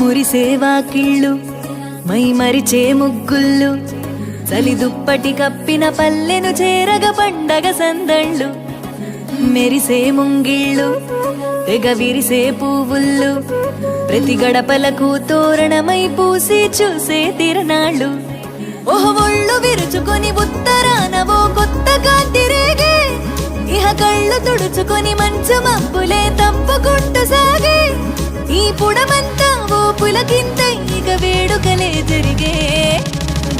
మురిసేవా కిళ్ళు my మరిచే ముగ్గుళ్ళు చలి దుప్పటి కప్పిన పల్లెను చేరగ పండగ సందళ్ళు మెరిసే ముంగిళ్ళు తెగ విరిసే పువ్వుళ్ళు ప్రతి గడపలకు తోరణమై పూసి చూసే తిరణాళ్ళు ఓహో ఒళ్ళు విరుచుకొని ఉత్తరాన ఓ కొత్త కాంతి రేగే ఇహ కళ్ళు తుడుచుకొని మంచు మబ్బులే తప్పుకుంటూ సాగే ఈ పుడమంతా ఓ పులకింత ఇక వేడుకలే జరిగే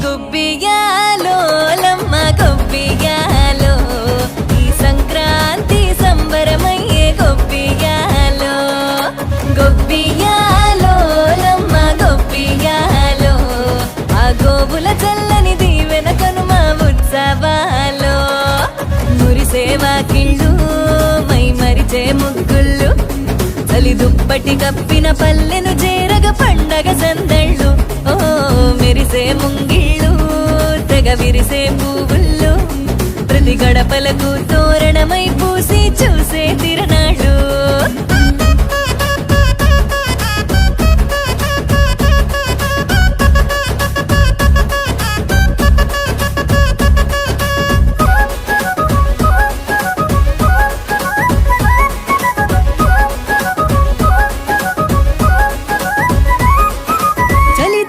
గొబ్బియాలో లమ్మ గొబ్బియాలో ఈ సంక్రాంతి సంబరమయ్యే గొబ్బియాలో గొబ్బియాలో లమ్మ గొబ్బియాలో ఆ గోవుల చల్లని దీవెన కనుమ ఉత్సవాలో మురిసేవా కిళ్ళు మై మరిచే ముగ్గుళ్ళు చలి దుప్పటి కప్పిన పల్లెను చేరగ పండగ సందళ్ళు ఓ మెరిసే ముంగిళ్ళు తెగ విరిసే పువ్వుళ్ళు ప్రతి గడపలకు తోరణమై పూసి చూసే తిరణాళ్ళు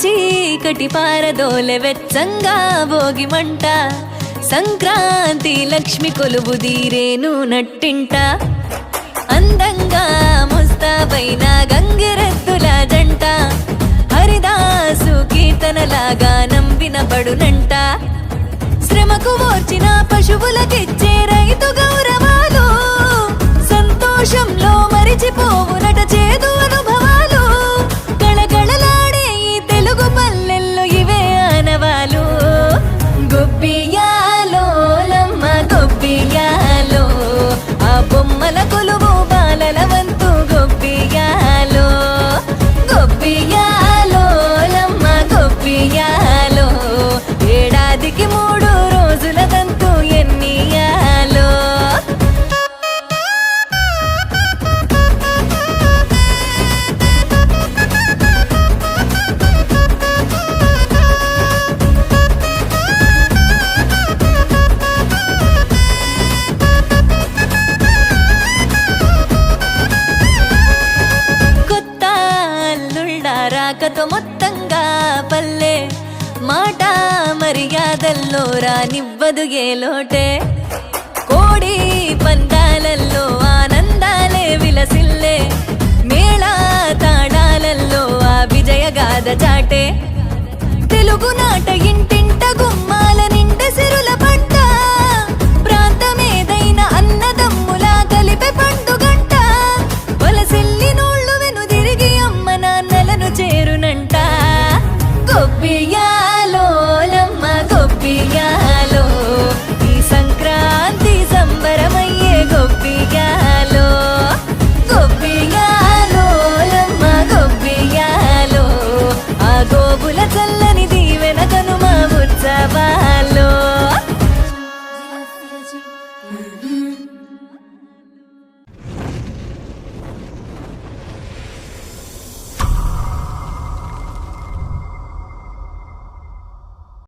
చీకటి పారదోలె వెచ్చంగా భోగి మంట సంక్రాంతి లక్ష్మి కొలువు దీరేను నట్టింట అందంగా ముస్తాబైన గంగిరెద్దుల జంట హరిదాసు కీర్తనలాగా వినబడునంట శ్రమకు ఓర్చిన పశువులకిచ్చే రైతు గౌరవాలు సంతోషంలో మరిచిపోవునట చేదు అనుభవాలు గళగళలాడే ఈ తెలుగు పల్లెల్లో ఇవే ఆనవాలు గొబ్బియాలో లమ్మ గొబ్బియాలో ఆ బొమ్మల కొలువు బాలల వంతు గొబ్బియాలో గొబ్బియాలో లమ్మ గొబ్బియాలో ఏడాదికి 3 రోజుల తంతు ఎన్నియాలో కొత్త అల్లుళ్ళ రాకతో మొత్తంగా పల్లె మాట మర్యాదల్లో రానివ్వదు ఏ లోటే కోడి పందాలల్లో ఆనందాలే విలసిల్లే మేళా తాళాలల్లో ఆ విజయ గాథ చాటే తెలుగు నాట